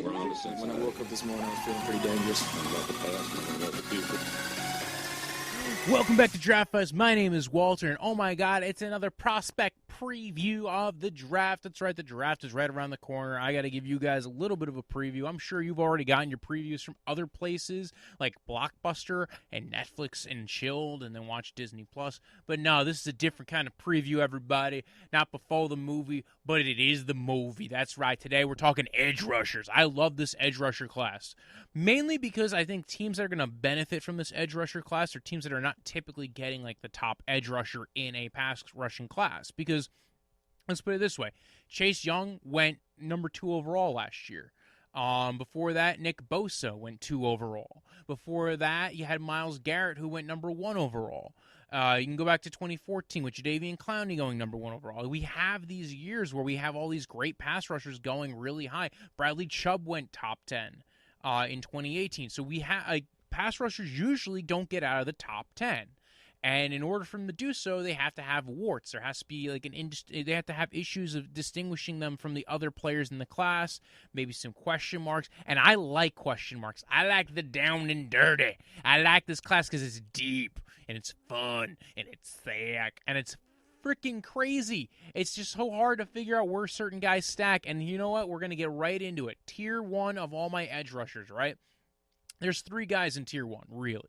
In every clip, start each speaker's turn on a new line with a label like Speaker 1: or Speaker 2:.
Speaker 1: When I woke up this morning, I was feeling pretty dangerous. About the past and about the future.
Speaker 2: Welcome back to Draftvice. My name is Walter, and oh my god, it's another prospect preview of the draft. That's right, the draft is right around the corner. I got to give you guys a little bit of a preview. I'm sure you've already gotten your previews from other places like Blockbuster and Netflix and Chilled, and then watch Disney Plus. But no, this is a different kind of preview, everybody. Not before the movie, but it is the movie. That's right. Today we're talking edge rushers. I love this edge rusher class, mainly because I think teams that are going to benefit from this edge rusher class are teams that are not typically getting like the top edge rusher in a pass rushing class. Because let's put it this way, Chase Young went number 2 overall last year. Before that, Nick Bosa went 2 overall. Before that, you had Myles Garrett, who went number 1 overall. You can go back to 2014 with Jadeveon Clowney going number 1 overall. We have these years where we have all these great pass rushers going really high. Bradley Chubb went top 10 in 2018. So we have pass rushers usually don't get out of the top 10. And in order for them to do so, they have to have warts. There has to be like they have to have issues of distinguishing them from the other players in the class, maybe some question marks. And I like question marks. I like the down and dirty. I like this class because it's deep, and it's fun, and it's thick, and it's freaking crazy. It's just so hard to figure out where certain guys stack. And you know what? We're going to get right into it. Tier 1 of all my edge rushers, right? There's 3 guys in Tier 1, really.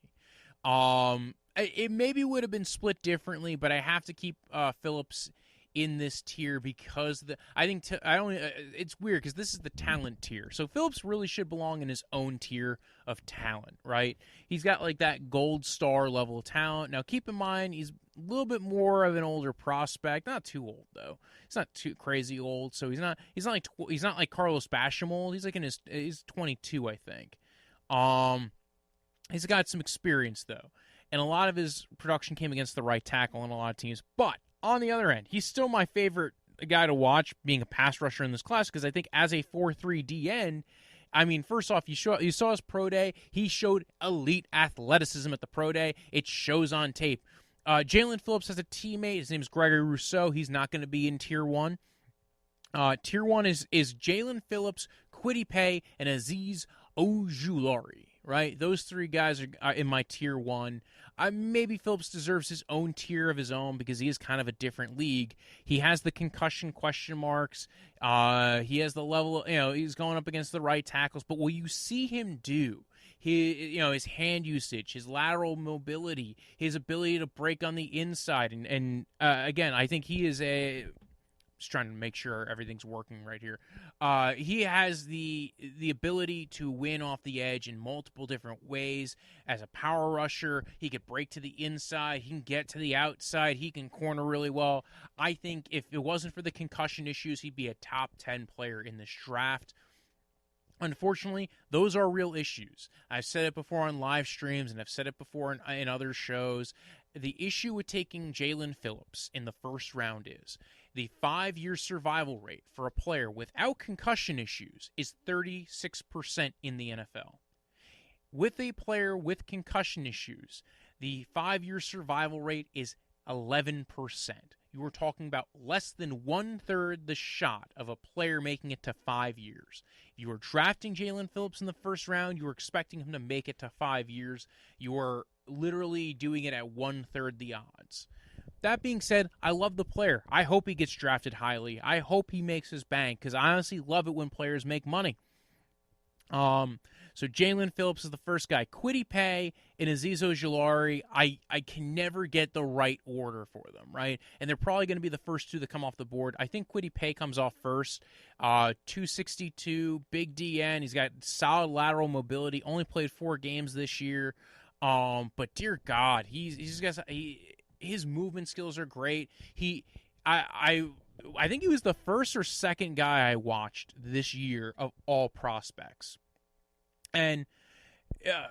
Speaker 2: It maybe would have been split differently, but I have to keep Phillips in this tier because it's weird because this is the talent tier. So Phillips really should belong in his own tier of talent, right? He's got like that gold star level of talent. Now keep in mind he's a little bit more of an older prospect, not too old though. He's not too crazy old, so he's not like Carlos Basham old. He's like he's 22, I think. He's got some experience though. And a lot of his production came against the right tackle on a lot of teams. But on the other end, he's still my favorite guy to watch being a pass rusher in this class because I think as a 4.3 DN, I mean, first off, you saw his pro day. He showed elite athleticism at the pro day. It shows on tape. Jaelen Phillips has a teammate. His name is Gregory Rousseau. He's not going to be in Tier 1. Tier 1 is Jaelen Phillips, Kwity Paye, and Azeez Ojulari. Right, those 3 guys are in my Tier 1. Maybe Phillips deserves his own tier of his own because he is kind of a different league. He has the concussion question marks. He has the level. He's going up against the right tackles. But what you see him do, his hand usage, his lateral mobility, his ability to break on the inside, and again, I think he is just trying to make sure everything's working right here. He has the ability to win off the edge in multiple different ways. As a power rusher, he could break to the inside. He can get to the outside. He can corner really well. I think if it wasn't for the concussion issues, he'd be a top 10 player in this draft. Unfortunately, those are real issues. I've said it before on live streams, and I've said it before in other shows. The issue with taking Jaelen Phillips in the first round is the 5-year survival rate for a player without concussion issues is 36% in the NFL. With a player with concussion issues, the 5-year survival rate is 11%. You were talking about less than 1/3 the shot of a player making it to 5 years. If you were drafting Jaelen Phillips in the first round, you were expecting him to make it to 5 years. You were literally doing it at 1/3 the odds. That being said, I love the player. I hope he gets drafted highly. I hope he makes his bank because I honestly love it when players make money. So Jaelen Phillips is the first guy. Kwity Paye and Azeez Ojulari, I can never get the right order for them, right? And they're probably going to be the first 2 that come off the board. I think Kwity Paye comes off first. 262, big DN. He's got solid lateral mobility. Only played 4 games this year. But dear God, his movement skills are great. I think he was the first or second guy I watched this year of all prospects. And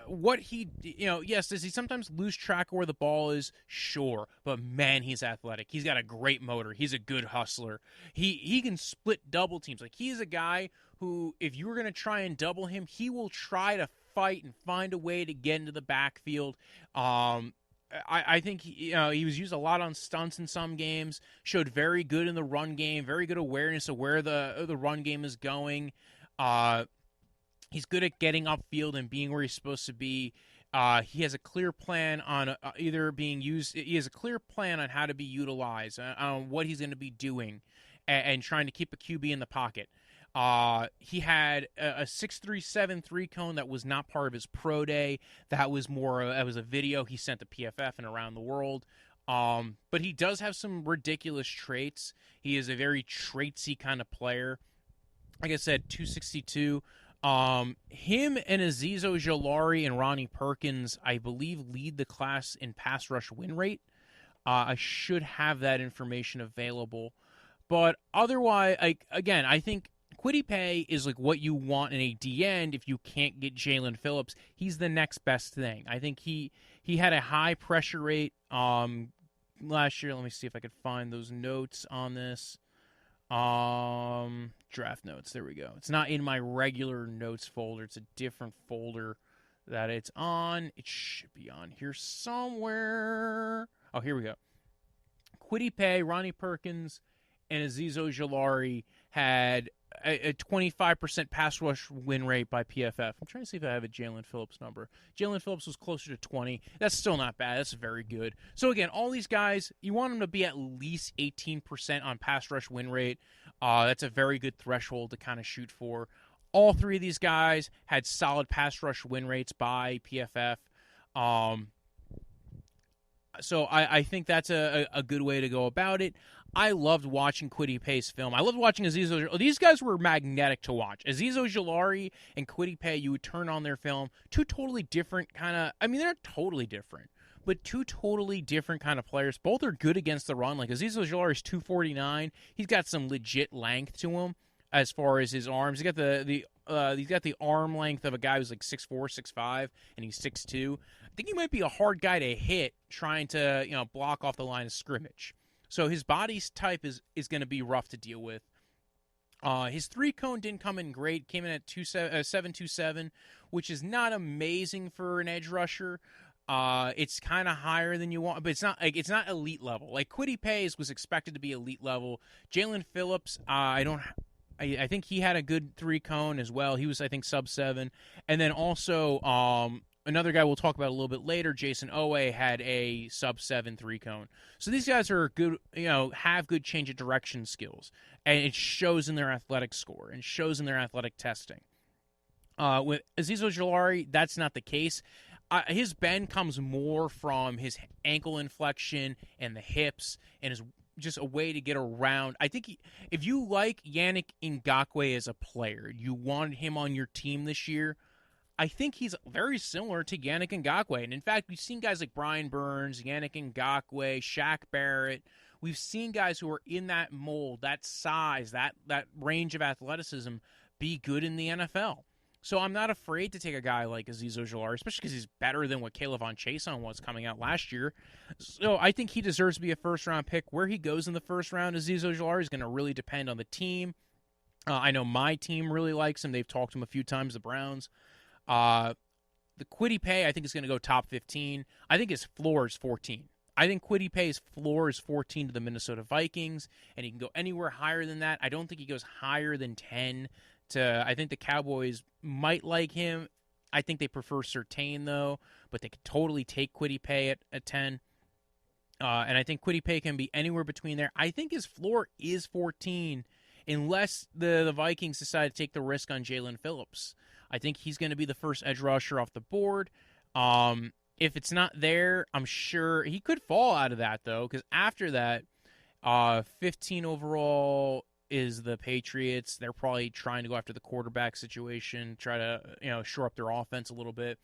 Speaker 2: what yes, does he sometimes lose track of where the ball is? Sure. But man, he's athletic. He's got a great motor. He's a good hustler. He can split double teams. Like, he's a guy who, if you were going to try and double him, he will try to fight and find a way to get into the backfield. I think he was used a lot on stunts in some games, showed very good in the run game, very good awareness of where the run game is going. He's good at getting upfield and being where he's supposed to be. He has a clear plan on either being used. He has a clear plan on how to be utilized, on what he's going to be doing, and trying to keep a QB in the pocket. He had a 6.37 3-cone that was not part of his pro day. That was a video he sent to PFF and around the world. But he does have some ridiculous traits. He is a very traitsy kind of player. Like I said, 262. Him and Azeez Ojulari and Ronnie Perkins, I believe, lead the class in pass rush win rate. I should have that information available. But otherwise, I think Kwity Paye is like what you want in a D end if you can't get Jalen Phillips. He's the next best thing. I think he had a high pressure rate last year. Let me see if I could find those notes on this. Draft notes. There we go. It's not in my regular notes folder. It's a different folder that it's on. It should be on here somewhere. Oh, here we go. Kwity Paye, Ronnie Perkins, and Azeez Ojulari had a 25% pass rush win rate by PFF. I'm trying to see if I have a Jalen Phillips number. Jalen Phillips was closer to 20. That's still not bad. That's very good. So again, all these guys, you want them to be at least 18% on pass rush win rate. That's a very good threshold to kind of shoot for. All three of these guys had solid pass rush win rates by PFF. So I think that's a good way to go about it. I loved watching Kwity Paye's film. I loved watching Azeez Ojulari. These guys were magnetic to watch. Azeez Ojulari and Kwity Paye, you would turn on their film. Two totally different kind of... I mean, they're not totally different, but two totally different kind of players. Both are good against the run. Like, Azeez Ojulari is 249. He's got some legit length to him as far as his arms. He's got the arm length of a guy who's like 6'4", 6'5", and he's 6'2". I think he might be a hard guy to hit trying to, block off the line of scrimmage. So his body type is going to be rough to deal with. His 3-cone didn't come in great. Came in at 7.27, which is not amazing for an edge rusher. It's kind of higher than you want, but it's not elite level. Like Kwity Paye was expected to be elite level. Jalen Phillips, I think he had a good 3-cone as well. He was, I think, sub 7. And then also another guy we'll talk about a little bit later, Jayson Oweh, had a sub 7 3-cone. So these guys are good, have good change of direction skills, and it shows in their athletic score and shows in their athletic testing. With Azeez Ojulari, that's not the case. His bend comes more from his ankle inflection and the hips, and is just a way to get around. I think if you like Yannick Ngakoue as a player, you wanted him on your team this year, I think he's very similar to Yannick Ngakoue. And in fact, we've seen guys like Brian Burns, Yannick Ngakoue, Shaq Barrett. We've seen guys who are in that mold, that size, that range of athleticism be good in the NFL. So I'm not afraid to take a guy like Azeez Ojulari, especially because he's better than what K'Lavon Chaisson was coming out last year. So I think he deserves to be a first-round pick. Where he goes in the first round, Azeez Ojulari, is going to really depend on the team. I know my team really likes him. They've talked to him a few times, the Browns. The Kwity Paye, I think, is going to go top 15. I think his floor is 14. I think Kwity Paye's floor is 14 to the Minnesota Vikings, and he can go anywhere higher than that. I don't think he goes higher than 10. I think the Cowboys might like him. I think they prefer Surtain, though, but they could totally take Kwity Paye at 10. And I think Kwity Paye can be anywhere between there. I think his floor is 14, unless the Vikings decide to take the risk on Jalen Phillips. I think he's going to be the first edge rusher off the board. If it's not there, I'm sure he could fall out of that, though, because after that, 15 overall is the Patriots. They're probably trying to go after the quarterback situation, try to shore up their offense a little bit.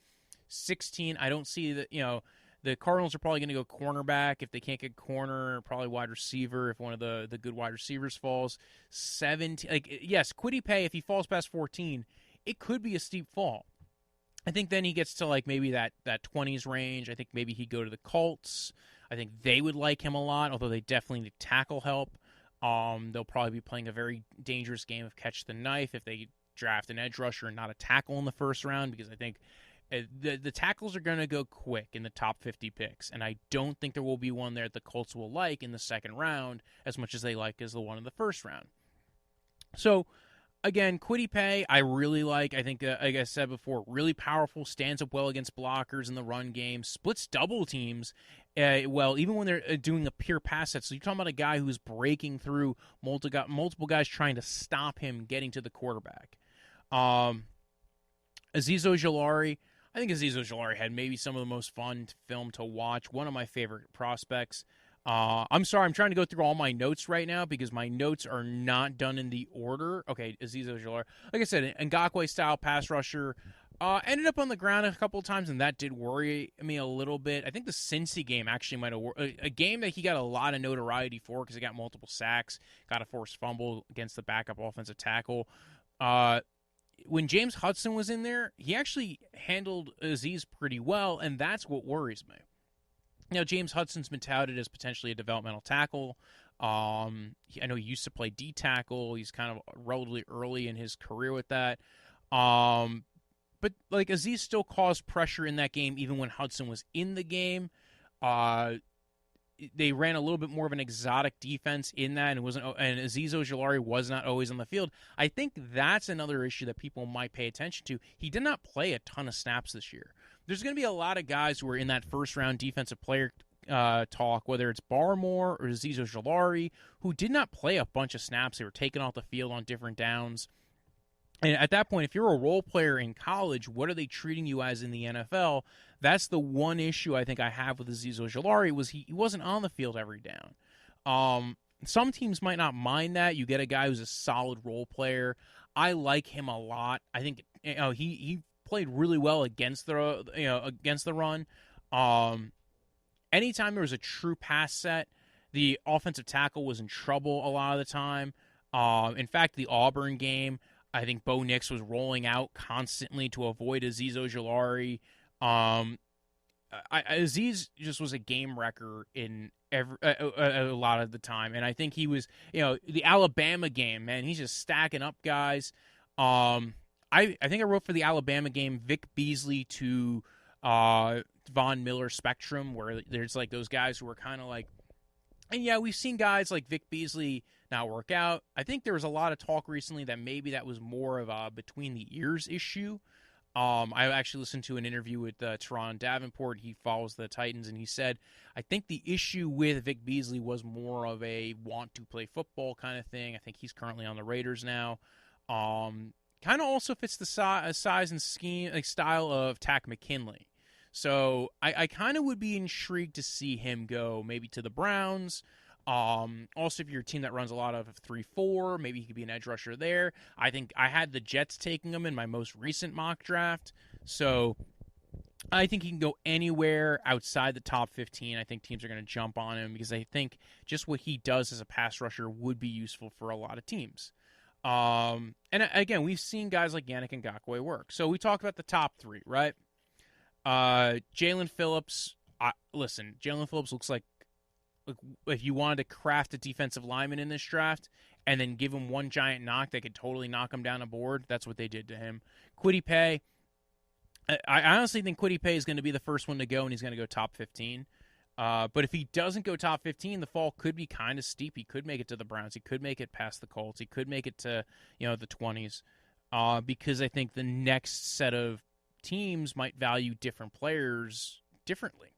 Speaker 2: 16, I don't see that. The Cardinals are probably going to go cornerback if they can't get corner, probably wide receiver if one of the good wide receivers falls. 17, yes, Kwity Paye, if he falls past 14, it could be a steep fall. I think then he gets to maybe that 20s range. I think maybe he'd go to the Colts. I think they would like him a lot, although they definitely need tackle help. They'll probably be playing a very dangerous game of catch the knife if they draft an edge rusher and not a tackle in the first round, because I think the tackles are going to go quick in the top 50 picks, and I don't think there will be one there that the Colts will like in the second round as much as they like as the one in the first round. So, again, Kwity Paye, I really like. I think, like I said before, really powerful, stands up well against blockers in the run game, splits double teams well, even when they're doing a pure pass set. So you're talking about a guy who's breaking through multiple guys trying to stop him getting to the quarterback. Azeez Ojulari, I think Azeez Ojulari had maybe some of the most fun film to watch. One of my favorite prospects. I'm sorry, I'm trying to go through all my notes right now because my notes are not done in the order. Okay, Azeez Ojulari. Like I said, Ngakoue-style pass rusher. Ended up on the ground a couple of times, and that did worry me a little bit. I think the Cincy game actually might have a game that he got a lot of notoriety for because he got multiple sacks, got a forced fumble against the backup offensive tackle. When James Hudson was in there, he actually handled Azeez pretty well, and that's what worries me. Now, James Hudson's been touted as potentially a developmental tackle. I know he used to play D-tackle. He's kind of relatively early in his career with that. But, like, Azeez still caused pressure in that game even when Hudson was in the game. They ran a little bit more of an exotic defense in that, and Azeez Ojulari was not always on the field. I think that's another issue that people might pay attention to. He did not play a ton of snaps this year. There's going to be a lot of guys who are in that first-round defensive player talk, whether it's Barmore or Azeez Ojulari, who did not play a bunch of snaps. They were taken off the field on different downs. And at that point, if you're a role player in college, what are they treating you as in the NFL? That's the one issue I think I have with Azeez Ojulari was he wasn't on the field every down. Some teams might not mind that. You get a guy who's a solid role player. I like him a lot. I think he played really well against the run. Anytime there was a true pass set, the offensive tackle was in trouble a lot of the time. In fact, the Auburn game, I think Bo Nix was rolling out constantly to avoid Azeez Ojulari. Azeez just was a game wrecker in a lot of the time, and I think he was, the Alabama game, man, he's just stacking up guys. I think I wrote for the Alabama game Vic Beasley to Von Miller spectrum, where there's like those guys who are kind of like, and yeah, we've seen guys like Vic Beasley not work out. I think there was a lot of talk recently that maybe that was more of a between the ears issue. I actually listened to an interview with Tryon Davenport. He follows the Titans, and he said, I think the issue with Vic Beasley was more of a want to play football kind of thing. I think he's currently on the Raiders now. Kind of also fits the size and scheme, like style of Tack McKinley. So I kind of would be intrigued to see him go maybe to the Browns. Also, if you're a team that runs a lot of 3-4, maybe he could be an edge rusher there. I think I had the Jets taking him in my most recent mock draft. So I think he can go anywhere outside the top 15. I think teams are going to jump on him because I think just what he does as a pass rusher would be useful for a lot of teams. And again, we've seen guys like Yannick Ngakoue work. So we talked about the top three, right? Jaelen Phillips. Listen, Jalen Phillips looks like if you wanted to craft a defensive lineman in this draft and then give him one giant knock that could totally knock him down a board, that's what they did to him. Kwity Paye. I honestly think Kwity Paye is going to be the first one to go, and he's going to go top 15. But if he doesn't go top 15, the fall could be kind of steep. He could make it to the Browns. He could make it past the Colts. He could make it to the 20s because I think the next set of teams might value different players differently.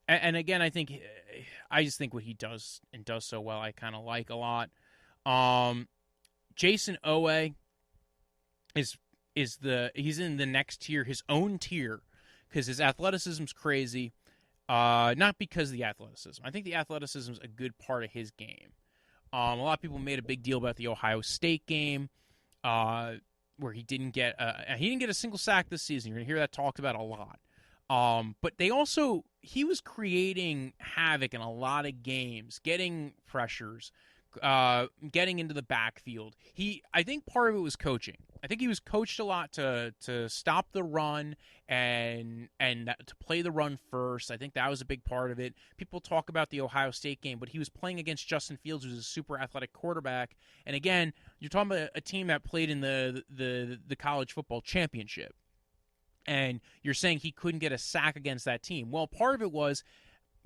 Speaker 2: And again, I just think what he does and does so well, I kind of like a lot. Jayson Oweh he's in the next tier, his own tier, because his athleticism's crazy. Not because of the athleticism. I think the athleticism is a good part of his game. A lot of people made a big deal about the Ohio State game, where he didn't get a single sack this season. You're gonna hear that talked about a lot. But he was creating havoc in a lot of games, getting pressures, getting into the backfield. I think part of it was coaching. I think he was coached a lot to stop the run and to play the run first. I think that was a big part of it. People talk about the Ohio State game, but he was playing against Justin Fields, who's a super athletic quarterback. And again, you're talking about a team that played in the college football championship. And you're saying he couldn't get a sack against that team. Well, part of it was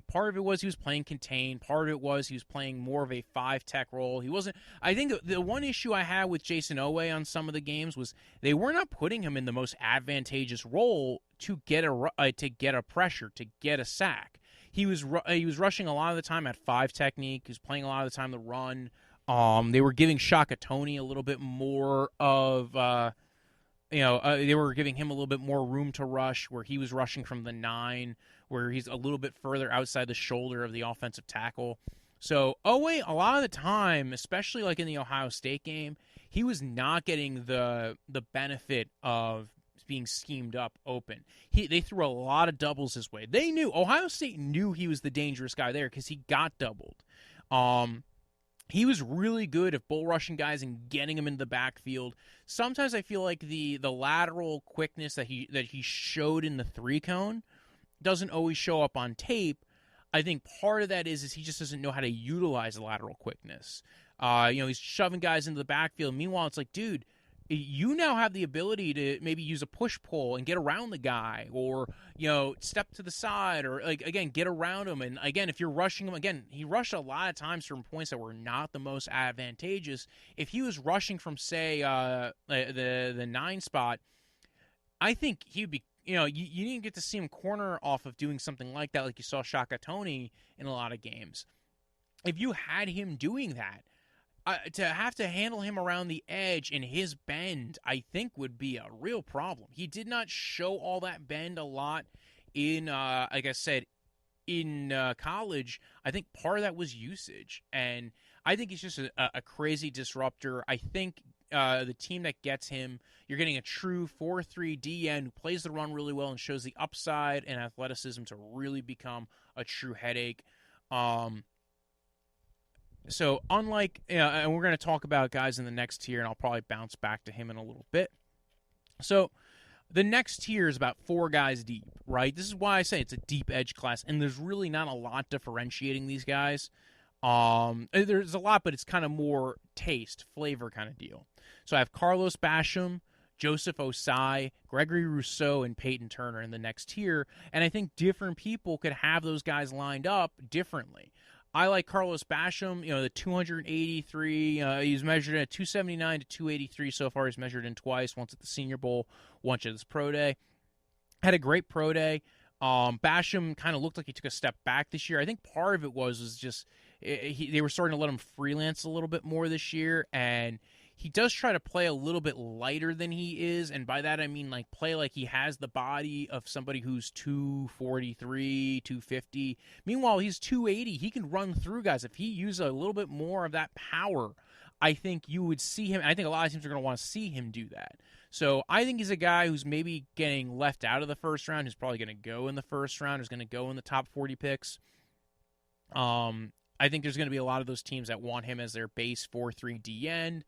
Speaker 2: Part of it was he was playing contained. Part of it was he was playing more of a 5-tech role. He wasn't. I think the one issue I had with Jayson Oweh on some of the games was they were not putting him in the most advantageous role to get a pressure, to get a sack. He was rushing a lot of the time at 5 technique. He was playing a lot of the time the run. They were giving Shaka Toney a little bit more of. They were giving him a little bit more room to rush, where he was rushing from the 9, where he's a little bit further outside the shoulder of the offensive tackle. So Owen, a lot of the time, especially like in the Ohio State game, he was not getting the benefit of being schemed up open. They threw a lot of doubles his way. Ohio State knew he was the dangerous guy there because he got doubled. He was really good at bull rushing guys and getting them into the backfield. Sometimes I feel like the lateral quickness that he showed in the 3-cone doesn't always show up on tape. I think part of that is he just doesn't know how to utilize the lateral quickness. He's shoving guys into the backfield. Meanwhile, it's like, dude, you now have the ability to maybe use a push-pull and get around the guy, or, step to the side, or, again, get around him. And, again, if you're rushing him, again, he rushed a lot of times from points that were not the most advantageous. If he was rushing from, say, the 9 spot, I think he would be, you didn't get to see him corner off of doing something like that, like you saw Shaka Toney in a lot of games. If you had him doing that, to have to handle him around the edge in his bend, I think would be a real problem. He did not show all that bend a lot in, like I said, in college. I think part of that was usage, and I think he's just a crazy disruptor. I think the team that gets him, you're getting a true 4-3 DN who plays the run really well and shows the upside and athleticism to really become a true headache. So unlike, and we're going to talk about guys in the next tier, and I'll probably bounce back to him in a little bit. So the next tier is about 4 guys deep, right? This is why I say it's a deep edge class, and there's really not a lot differentiating these guys. There's a lot, but it's kind of more taste, flavor kind of deal. So I have Carlos Basham, Joseph Ossai, Gregory Rousseau, and Peyton Turner in the next tier, and I think different people could have those guys lined up differently. I like Carlos Basham, the 283. He's measured at 279 to 283 so far. He's measured in twice, once at the Senior Bowl, once at his pro day. Had a great pro day. Basham kind of looked like he took a step back this year. I think part of it was just they were starting to let him freelance a little bit more this year, and he does try to play a little bit lighter than he is, and by that I mean play like he has the body of somebody who's 243, 250. Meanwhile, he's 280. He can run through guys. If he used a little bit more of that power, I think you would see him. I think a lot of teams are going to want to see him do that. So I think he's a guy who's maybe getting left out of the first round, who's probably going to go in the first round, who's going to go in the top 40 picks. I think there's going to be a lot of those teams that want him as their base 4-3 D end,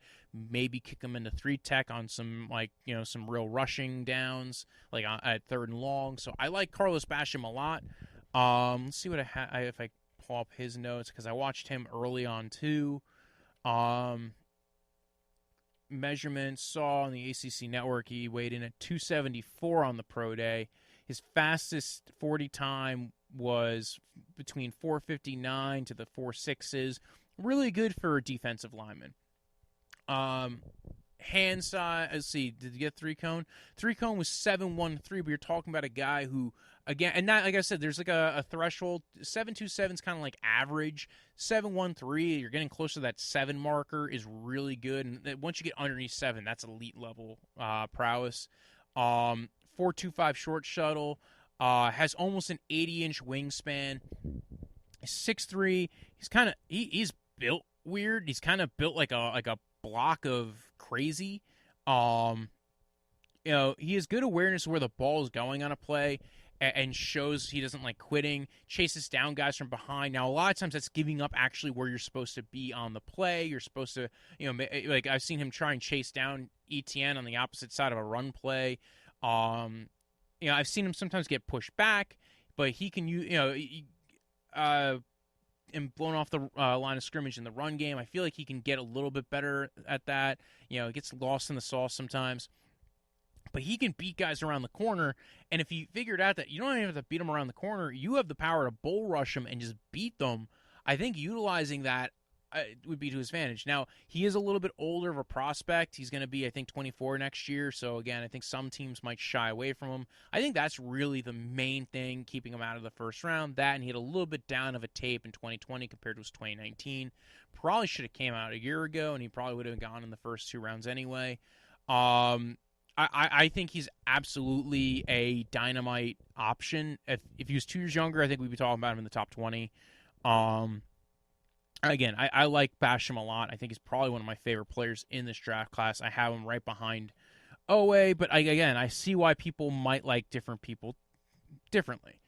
Speaker 2: maybe kick him into 3-tech on some some real rushing downs, like at 3rd and long. So I like Carlos Basham a lot. Let's see what if I pull up his notes, because I watched him early on too. Measurements saw on the ACC network he weighed in at 274 on the pro day. His fastest 40 time was between 4:59 to the 4.6s. Really good for a defensive lineman. Hand size, let's see, did you get 3-cone? 3-cone was 7.13, but you're talking about a guy who, again, and not, like I said, there's like a threshold. 7.27 is kind of like average. 7.13, you're getting close to that 7 marker, is really good. And once you get underneath 7, that's elite level prowess. 4.25 short shuttle. Has almost an 80-inch wingspan. 6'3". He's built weird. He's kind of built like a block of crazy. He has good awareness of where the ball is going on a play, and shows he doesn't like quitting. Chases down guys from behind. Now, a lot of times that's giving up actually where you're supposed to be on the play. You're supposed to, like I've seen him try and chase down ETN on the opposite side of a run play. I've seen him sometimes get pushed back, but he can and blown off the line of scrimmage in the run game. I feel like he can get a little bit better at that. He gets lost in the sauce sometimes. but he can beat guys around the corner. And if he figured out that you don't even have to beat them around the corner, you have the power to bull rush them and just beat them. I think utilizing that would be to his advantage. Now, he is a little bit older of a prospect. He's going to be, I think, 24 next year. So, again, I think some teams might shy away from him. I think that's really the main thing keeping him out of the first round. That, and he had a little bit down of a tape in 2020 compared to his 2019. Probably should have came out a year ago, and he probably would have gone in the first 2 rounds anyway. I think he's absolutely a dynamite option. If he was 2 years younger, I think we'd be talking about him in the top 20. Again, I like Basham a lot. I think he's probably one of my favorite players in this draft class. I have him right behind Oweh, but I see why people might like different people differently.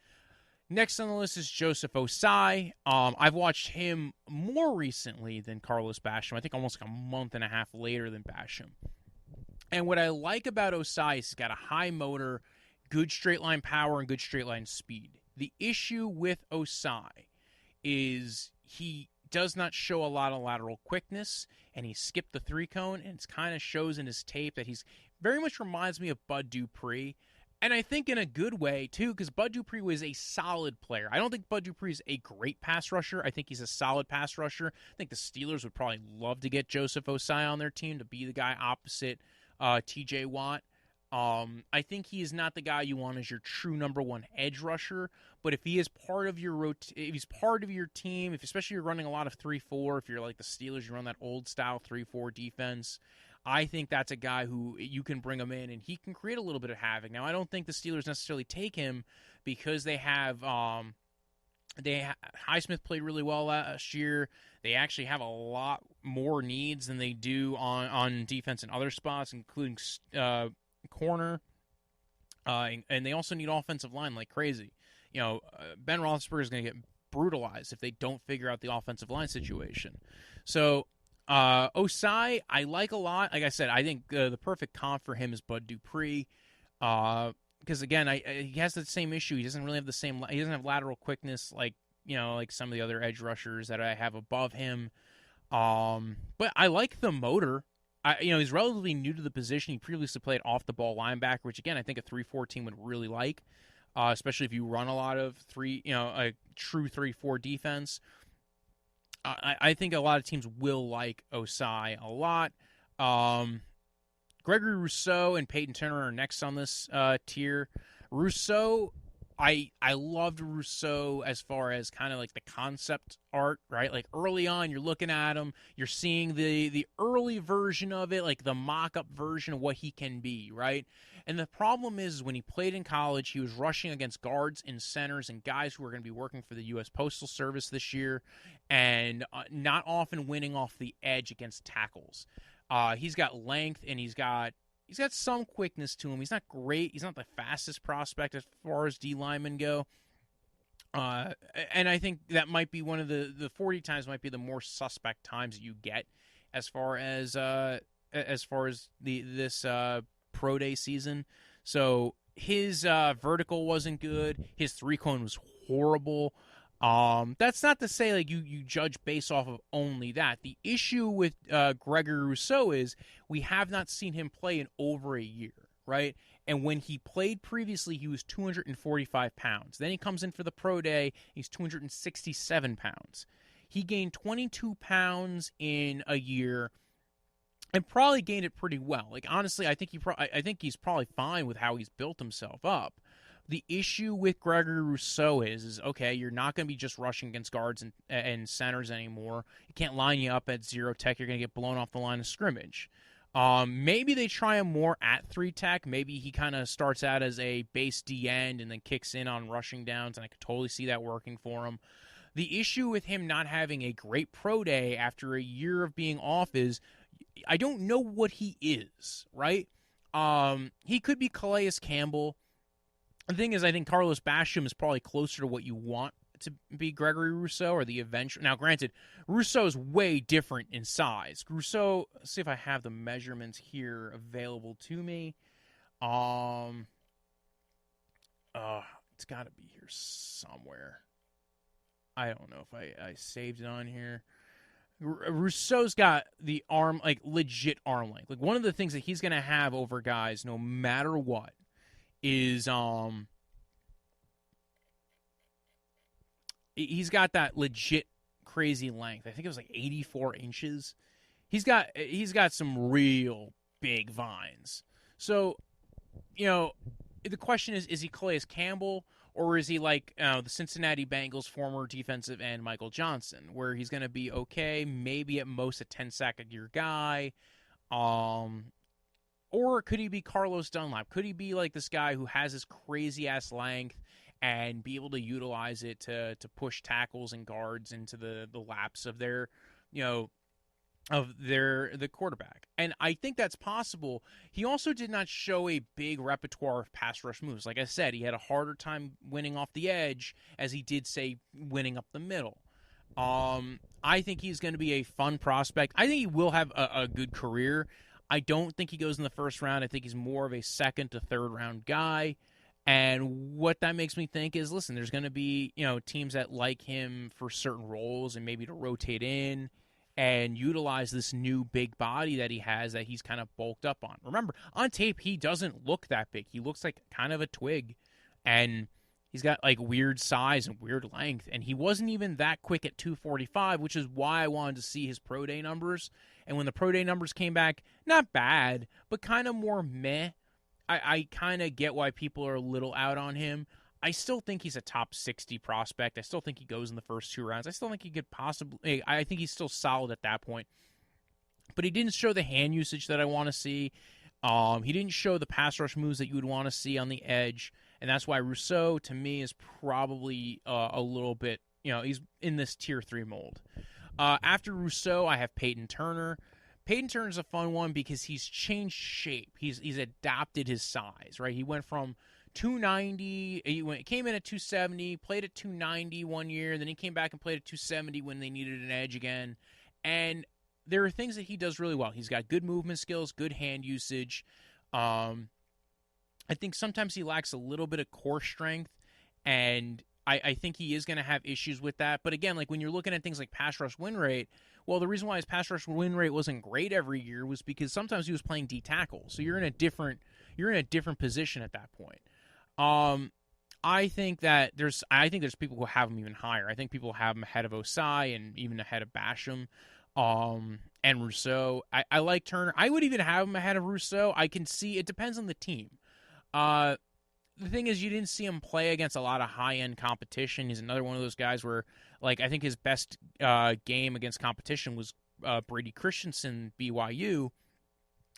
Speaker 2: Next on the list is Joseph Ossai. I've watched him more recently than Carlos Basham. I think almost like a month and a half later than Basham. And what I like about Osai is he's got a high motor, good straight line power, and good straight line speed. The issue with Osai is he does not show a lot of lateral quickness, and he skipped the 3-cone, and it kind of shows in his tape that he's very much reminds me of Bud Dupree. And I think in a good way, too, because Bud Dupree was a solid player. I don't think Bud Dupree is a great pass rusher. I think he's a solid pass rusher. I think the Steelers would probably love to get Joseph Osai on their team to be the guy opposite TJ Watt. I think he is not the guy you want as your true number 1 edge rusher, but if he is part of your if he's part of your team, if especially you're running a lot of 3-4, if you're like the Steelers, you run that old style 3-4 defense, I think that's a guy who you can bring him in and he can create a little bit of havoc. Now, I don't think the Steelers necessarily take him because they have Highsmith played really well last year. They actually have a lot more needs than they do on defense in other spots, including corner, and they also need offensive line like crazy. Ben Roethlisberger is going to get brutalized if they don't figure out the offensive line situation. So Osai, I like a lot. Like I said, I think the perfect comp for him is Bud Dupree, because again, he has the same issue. He doesn't really have he doesn't have lateral quickness like some of the other edge rushers that I have above him. But I like the motor. He's relatively new to the position. He previously played off the ball linebacker, which again I think a 3-4 team would really like, especially if you run a lot of a true 3-4 defense. I think a lot of teams will like Osai a lot. Gregory Rousseau and Peyton Turner are next on this tier. Rousseau, I loved Rousseau as far as kind of like the concept art, right? Like early on, you're looking at him, you're seeing the early version of it, like the mock-up version of what he can be, right? And the problem is when he played in college, he was rushing against guards and centers and guys who are going to be working for the U.S. Postal Service this year and not often winning off the edge against tackles. He's got length and he's got some quickness to him. He's not great. He's not the fastest prospect as far as D linemen go. And I think that might be one of the 40 times might be the more suspect times that you get as far as this pro day season. So his vertical wasn't good. His 3-cone was horrible. That's not to say like you judge based off of only that. The issue with Gregory Rousseau is we have not seen him play in over a year, right? And when he played previously, he was 245 pounds. Then he comes in for the pro day, he's 267 pounds. He gained 22 pounds in a year and probably gained it pretty well. Like honestly, I think he's probably fine with how he's built himself up. The issue with Gregory Rousseau is okay, you're not going to be just rushing against guards and centers anymore. You can't line you up at 0 tech. You're going to get blown off the line of scrimmage. Maybe they try him more at 3 tech. Maybe he kind of starts out as a base D end and then kicks in on rushing downs, and I could totally see that working for him. The issue with him not having a great pro day after a year of being off is I don't know what he is, right? He could be Calais Campbell. The thing is, I think Carlos Basham is probably closer to what you want to be Gregory Rousseau or the eventual. Now, granted, Rousseau is way different in size. Rousseau, let's see if I have the measurements here available to me. It's got to be here somewhere. I don't know if I saved it on here. Rousseau's got the arm, like legit arm length. Like one of the things that he's going to have over guys, no matter what, is he's got that legit crazy length. I think it was like 84 inches. He's got some real big vines. So, the question is he Calais Campbell, or is he like the Cincinnati Bengals former defensive end Michael Johnson, where he's going to be okay, maybe at most a 10-sack-a-year guy? Or could he be Carlos Dunlap? Could he be like this guy who has this crazy-ass length and be able to utilize it to push tackles and guards into the laps of their, the quarterback? And I think that's possible. He also did not show a big repertoire of pass rush moves. Like I said, he had a harder time winning off the edge as he did, say, winning up the middle. I think he's going to be a fun prospect. I think he will have a good career. I don't think he goes in the first round. I think he's more of a second to third round guy. And what that makes me think is, listen, there's going to be, teams that like him for certain roles and maybe to rotate in and utilize this new big body that he has that he's kind of bulked up on. Remember, on tape, he doesn't look that big. He looks like kind of a twig, and he's got like weird size and weird length, and he wasn't even that quick at 245, which is why I wanted to see his pro day numbers. And when the pro day numbers came back, not bad, but kind of more meh. I kind of get why people are a little out on him. I still think he's a top 60 prospect. I still think he goes in the first 2 rounds. I still think he could possibly... I think he's still solid at that point. But he didn't show the hand usage that I want to see. He didn't show the pass rush moves that you would want to see on the edge. And that's why Rousseau, to me, is probably a little bit... he's in this tier 3 mold. After Rousseau, I have Payton Turner. Peyton Turner's a fun one because he's changed shape. He's adopted his size, right? He went from 290, came in at 270, played at 290 one year, then he came back and played at 270 when they needed an edge again. And there are things that he does really well. He's got good movement skills, good hand usage. I think sometimes he lacks a little bit of core strength, and I think he is going to have issues with that. But again, like when you're looking at things like pass rush win rate, well, the reason why his pass rush win rate wasn't great every year was because sometimes he was playing D tackle. So you're in a different position at that point. I think there's people who have him even higher. I think people have him ahead of Ossai and even ahead of Basham, and Rousseau. I like Turner. I would even have him ahead of Rousseau. I can see it depends on the team. The thing is, you didn't see him play against a lot of high-end competition. He's another one of those guys where, like, I think his best game against competition was Brady Christensen, BYU.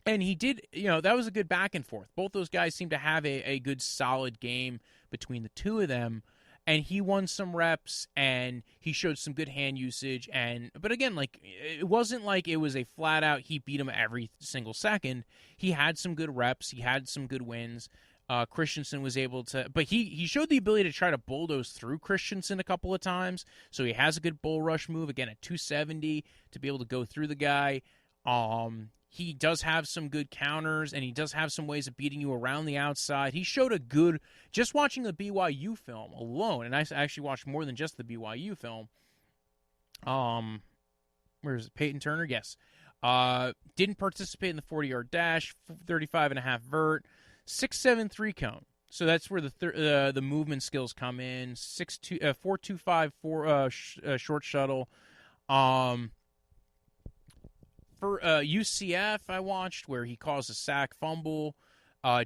Speaker 2: And he did, that was a good back and forth. Both those guys seemed to have a good, solid game between the two of them. And he won some reps, and he showed some good hand usage. But again, like, it wasn't like it was a flat-out he beat him every single second. He had some good reps. He had some good wins. Christensen was able to, but he showed the ability to try to bulldoze through Christensen a couple of times. So he has a good bull rush move, again, at 270 to be able to go through the guy. He does have some good counters, and he does have some ways of beating you around the outside. He showed a good, just watching the BYU film alone, and I actually watched more than just the BYU film. Where is it? Peyton Turner? Yes. Didn't participate in the 40-yard dash, 35.5 vert. 6'7" 3-cone. So that's where the movement skills come in. 4.25 short shuttle. For UCF, I watched where he caused a sack fumble,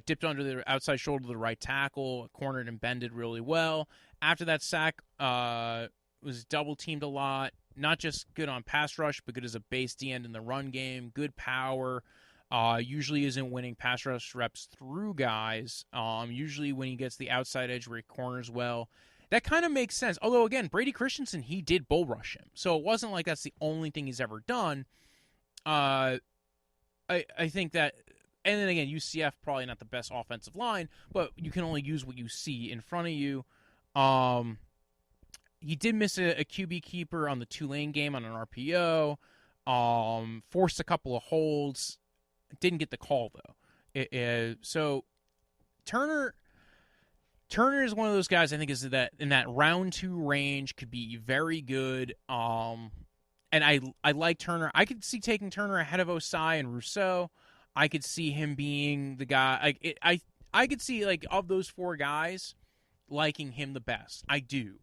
Speaker 2: dipped under the outside shoulder of the right tackle, cornered and bended really well. After that sack, was double teamed a lot. Not just good on pass rush, but good as a base D end in the run game. Good power. Usually isn't winning pass rush reps through guys. Usually when he gets the outside edge where he corners well. That kind of makes sense. Although, again, Brady Christensen, he did bull rush him. So it wasn't like that's the only thing he's ever done. I think that, and then again, UCF probably not the best offensive line, but you can only use what you see in front of you. He did miss a QB keeper on the Tulane game on an RPO. Forced a couple of holds. Didn't get the call, though. So Turner is one of those guys I think is that in that round 2 range could be very good. and I like Turner. I could see taking Turner ahead of Ossai and Rousseau. I could see him being the guy. I could see, like, of those four guys, liking him the best. I do.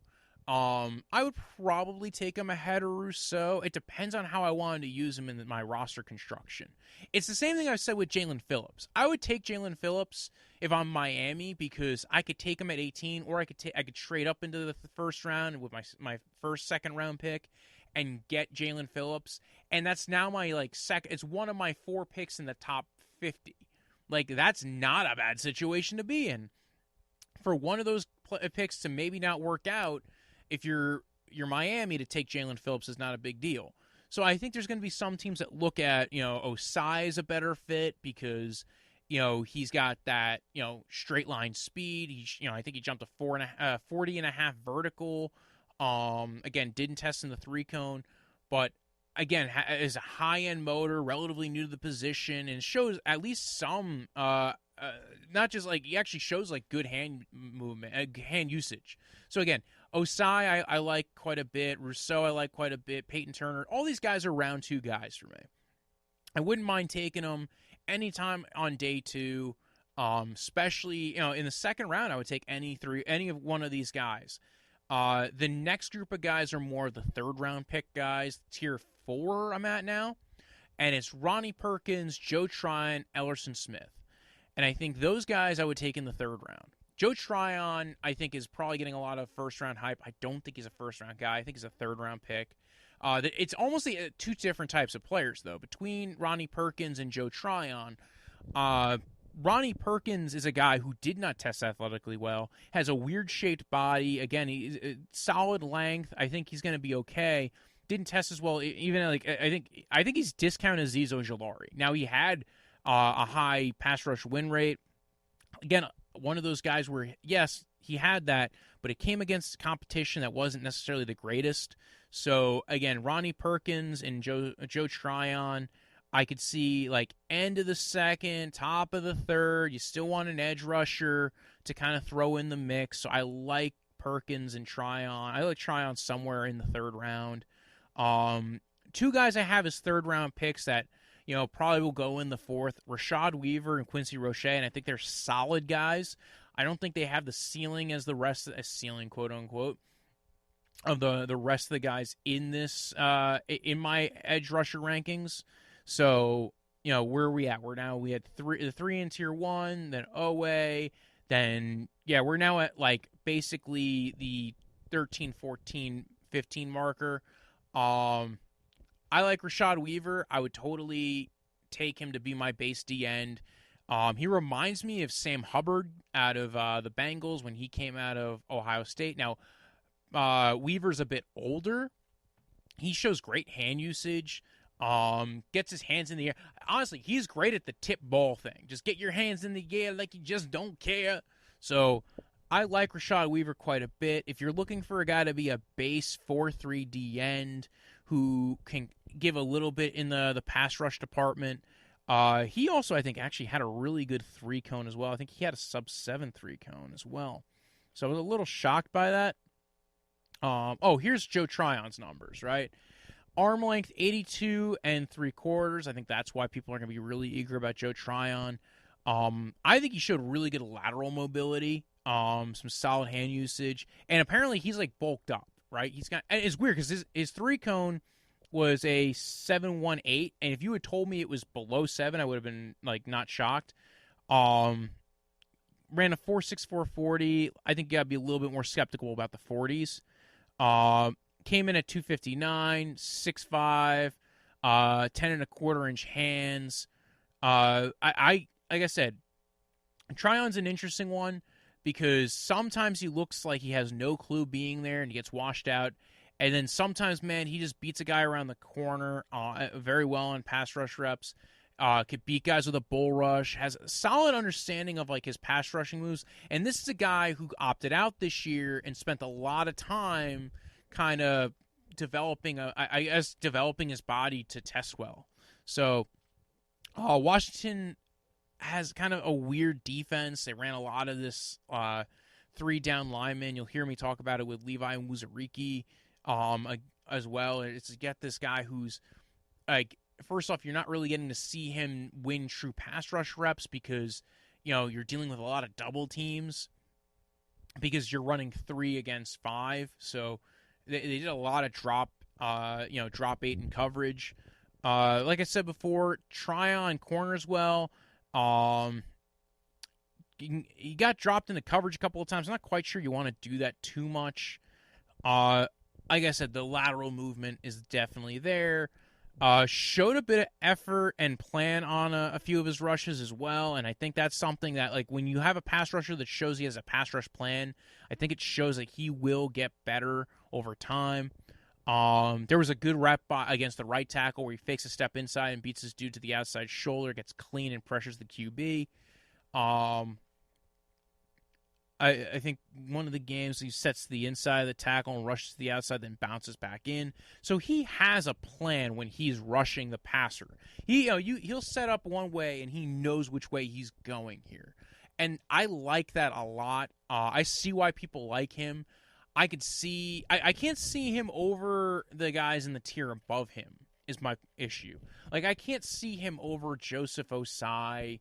Speaker 2: I would probably take him ahead of Rousseau. It depends on how I wanted to use him in my roster construction. It's the same thing I said with Jalen Phillips. I would take Jalen Phillips if I'm Miami because I could take him at 18, or I could trade up into the first round with my first second round pick and get Jalen Phillips, and that's now my second. It's one of my 4 picks in the top 50. Like, that's not a bad situation to be in. For one of those picks to maybe not work out, if you're Miami, to take Jalen Phillips is not a big deal. So I think there's going to be some teams that look at, Osai is a better fit because, he's got that, straight line speed. I think he jumped a 40 and a half vertical. Again, didn't test in the 3-cone, but again, is a high-end motor, relatively new to the position, and shows at least some, not just he actually shows good hand movement, hand usage. So again, Osai I like quite a bit, Rousseau I like quite a bit, Payton Turner, all these guys are round 2 guys for me. I wouldn't mind taking them anytime on day 2, especially in the second round. I would take any of one of these guys. The next group of guys are more the third-round pick guys, tier 4 I'm at now, and it's Ronnie Perkins, Joe Tryon, Elerson Smith. And I think those guys I would take in the third round. Joe Tryon, I think, is probably getting a lot of first-round hype. I don't think he's a first-round guy. I think he's a third-round pick. It's almost 2 different types of players, though, between Ronnie Perkins and Joe Tryon. Ronnie Perkins is a guy who did not test athletically well, has a weird-shaped body. Again, he's solid length. I think he's going to be okay. Didn't test as well. Even I think he's discounted Azeez Ojulari. Now, he had a high pass rush win rate. Again, one of those guys where, yes, he had that, but it came against competition that wasn't necessarily the greatest. So, again, Ronnie Perkins and Joe Tryon, I could see, end of the second, top of the third. You still want an edge rusher to kind of throw in the mix. So I like Perkins and Tryon. I like Tryon somewhere in the third round. 2 guys I have as third-round picks that, probably will go in the fourth, Rashad Weaver and Quincy Roche, and I think they're solid guys. I don't think they have the ceiling as the rest of the ceiling, quote-unquote, of the rest of the guys in this, in my edge rusher rankings. So, where are we at? We had the 3 in tier 1, then Owe, then, we're now at, basically the 13, 14, 15 marker. I like Rashad Weaver. I would totally take him to be my base D end. He reminds me of Sam Hubbard out of the Bengals when he came out of Ohio State. Now, Weaver's a bit older. He shows great hand usage. Gets his hands in the air. Honestly, he's great at the tip ball thing. Just get your hands in the air like you just don't care. So I like Rashad Weaver quite a bit. If you're looking for a guy to be a base 4-3 D end who can give a little bit in the pass rush department, he also, I think, actually had a really good 3-cone as well. I think he had a sub-7 3-cone as well. So I was a little shocked by that. Here's Joe Tryon's numbers, right? Arm length, 82 3/4. I think that's why people are going to be really eager about Joe Tryon. I think he showed really good lateral mobility, some solid hand usage, and apparently he's bulked up, right? And it's weird because his 3-cone was a 7.18, and if you had told me it was below 7, I would have been not shocked. Ran a 4.64 40. I think you got to be a little bit more skeptical about the 40s. Came in at 259, 6'5", 10.25-inch hands. Like I said, Tryon's an interesting one because sometimes he looks like he has no clue being there and he gets washed out. And then sometimes, man, he just beats a guy around the corner very well on pass rush reps. Could beat guys with a bull rush. Has a solid understanding of his pass rushing moves. And this is a guy who opted out this year and spent a lot of time kind of developing his body to test well. So Washington has kind of a weird defense. They ran a lot of this 3-down lineman. You'll hear me talk about it with Levi and Wuzariki as well. It's to get this guy who's, like, first off, you're not really getting to see him win true pass rush reps because, you're dealing with a lot of double teams because you're running 3 against 5. So they did a lot of drop 8 in coverage. Like I said before, Tryon corner as well. He got dropped into coverage a couple of times. I'm not quite sure you want to do that too much. Like I said, the lateral movement is definitely there. Showed a bit of effort and plan on a few of his rushes as well, and I think that's something that, like, when you have a pass rusher that shows he has a pass rush plan, I think it shows that he will get better over time. There was a good rep against the right tackle where he fakes a step inside and beats his dude to the outside shoulder, gets clean and pressures the QB. I think one of the games he sets the inside of the tackle and rushes to the outside, then bounces back in. So he has a plan when he's rushing the passer. He'll set up one way and he knows which way he's going here, and I like that a lot. I see why people like him. I can't see him over the guys in the tier above him is my issue. Like, I can't see him over Joseph Ossai,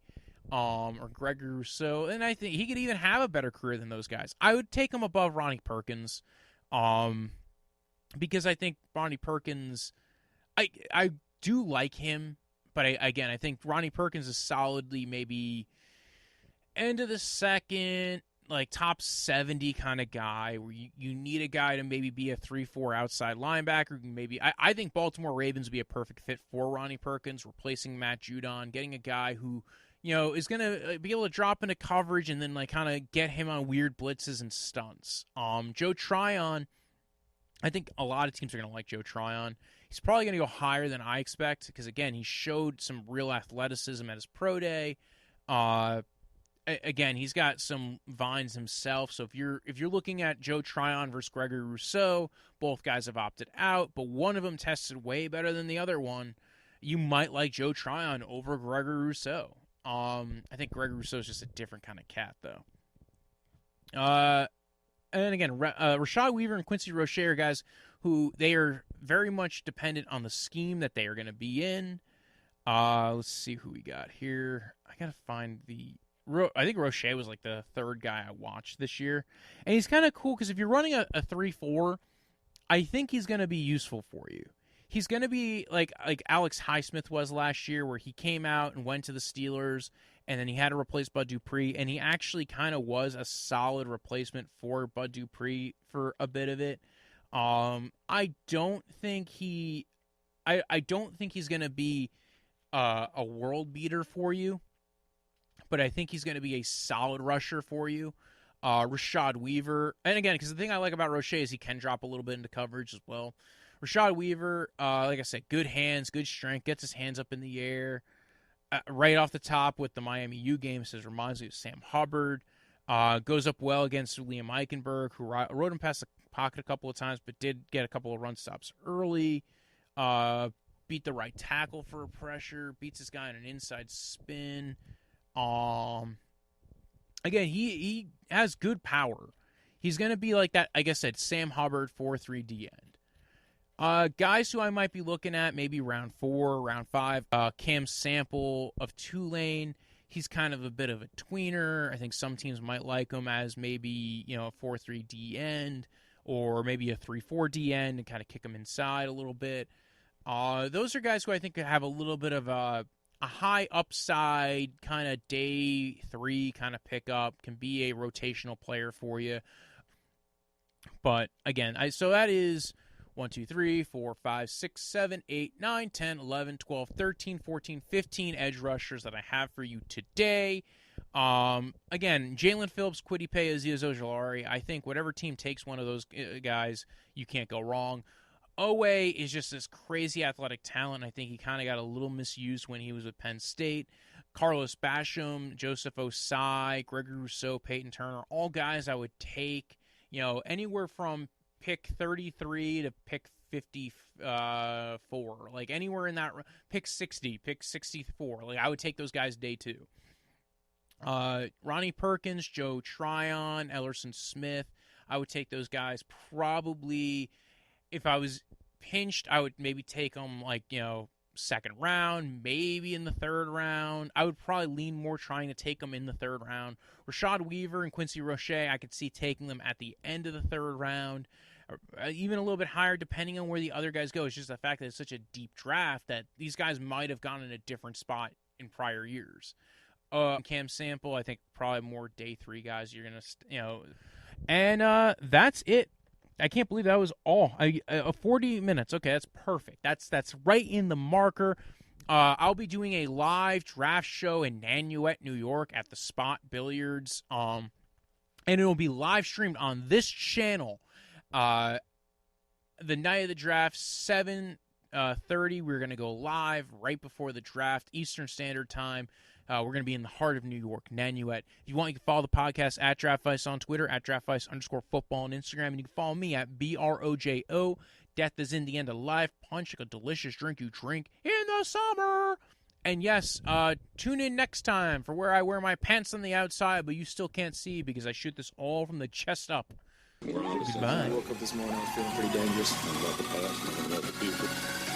Speaker 2: or Gregory Rousseau, and I think he could even have a better career than those guys. I would take him above Ronnie Perkins, because I think Ronnie Perkins, I do like him, but I think Ronnie Perkins is solidly maybe end of the second, like top 70 kind of guy, where you need a guy to maybe be a 3-4 outside linebacker. Maybe I think Baltimore Ravens would be a perfect fit for Ronnie Perkins, replacing Matt Judon, getting a guy who, is going to be able to drop into coverage and then, like, kind of get him on weird blitzes and stunts. Joe Tryon, I think a lot of teams are going to like Joe Tryon. He's probably going to go higher than I expect because, again, he showed some real athleticism at his pro day. Again, he's got some vines himself. So if you're looking at Joe Tryon versus Gregory Rousseau, both guys have opted out, but one of them tested way better than the other one. You might like Joe Tryon over Gregory Rousseau. I think Gregor Rousseau is just a different kind of cat, though. And again, Rashad Weaver and Quincy Roche are guys who they are very much dependent on the scheme that they are going to be in. Let's see who we got here. I got to find I think Roche was like the third guy I watched this year. And he's kind of cool because if you're running a 3-4, I think he's going to be useful for you. He's going to be like Alex Highsmith was last year, where he came out and went to the Steelers, and then he had to replace Bud Dupree, and he actually kind of was a solid replacement for Bud Dupree for a bit of it. I don't think he's going to be a world beater for you, but I think he's going to be a solid rusher for you. Rashad Weaver, and again, because the thing I like about Roche is he can drop a little bit into coverage as well. Rashad Weaver, like I said, good hands, good strength, gets his hands up in the air. Right off the top with the Miami U game, says reminds me of Sam Hubbard. Goes up well against Liam Eichenberg, who rode him past the pocket a couple of times, but did get a couple of run stops early. Beat the right tackle for a pressure. Beats this guy in an inside spin. Again, he has good power. He's going to be like that, like I said, Sam Hubbard 4-3 D end. Guys who I might be looking at, maybe round 4, round 5. Cam Sample of Tulane. He's kind of a bit of a tweener. I think some teams might like him as maybe, a 4-3 D end or maybe a 3-4 D end and kind of kick him inside a little bit. Those are guys who I think have a little bit of a high upside kind of day 3 kind of pickup, can be a rotational player for you. But again, so that is 1, 2, 3, 4, 5, 6, 7, 8, 9, 10, 11, 12, 13, 14, 15 edge rushers that I have for you today. Again, Jaelen Phillips, Kwity Paye, Azeez Ojulari. I think whatever team takes one of those guys, you can't go wrong. Oweh is just this crazy athletic talent. I think he kind of got a little misused when he was with Penn State. Carlos Basham, Joseph Ossai, Gregory Rousseau, Peyton Turner, all guys I would take, anywhere from pick 33 to pick 54, like anywhere in that, pick 60, pick 64. Like I would take those guys day 2. Ronnie Perkins, Joe Tryon, Elerson Smith. I would take those guys probably if I was pinched, I would maybe take them like, second round, maybe in the third round. I would probably lean more trying to take them in the third round. Rashad Weaver and Quincy Roche, I could see taking them at the end of the third round, or even a little bit higher depending on where the other guys go. It's just the fact that it's such a deep draft that these guys might have gone in a different spot in prior years. Cam Sample, I think probably more day 3 guys you're going to, and that's it. I can't believe that was all. 40 minutes. Okay, that's perfect. That's right in the marker. I'll be doing a live draft show in Nanuet, New York at the Spot Billiards. And it'll be live streamed on this channel. The night of the draft, 7:30. We're going to go live right before the draft, Eastern Standard Time. We're going to be in the heart of New York, Nanuet. If you want, you can follow the podcast at Draftvice on Twitter, at Draftvice_football on Instagram, and you can follow me at BROJO. Death is in the end of life. Punch like a delicious drink you drink in the summer. And yes, tune in next time for where I wear my pants on the outside, but you still can't see because I shoot this all from the chest up.
Speaker 1: Goodbye. I woke up this morning, I was feeling pretty dangerous. I'm about to pass. I'm about to puke.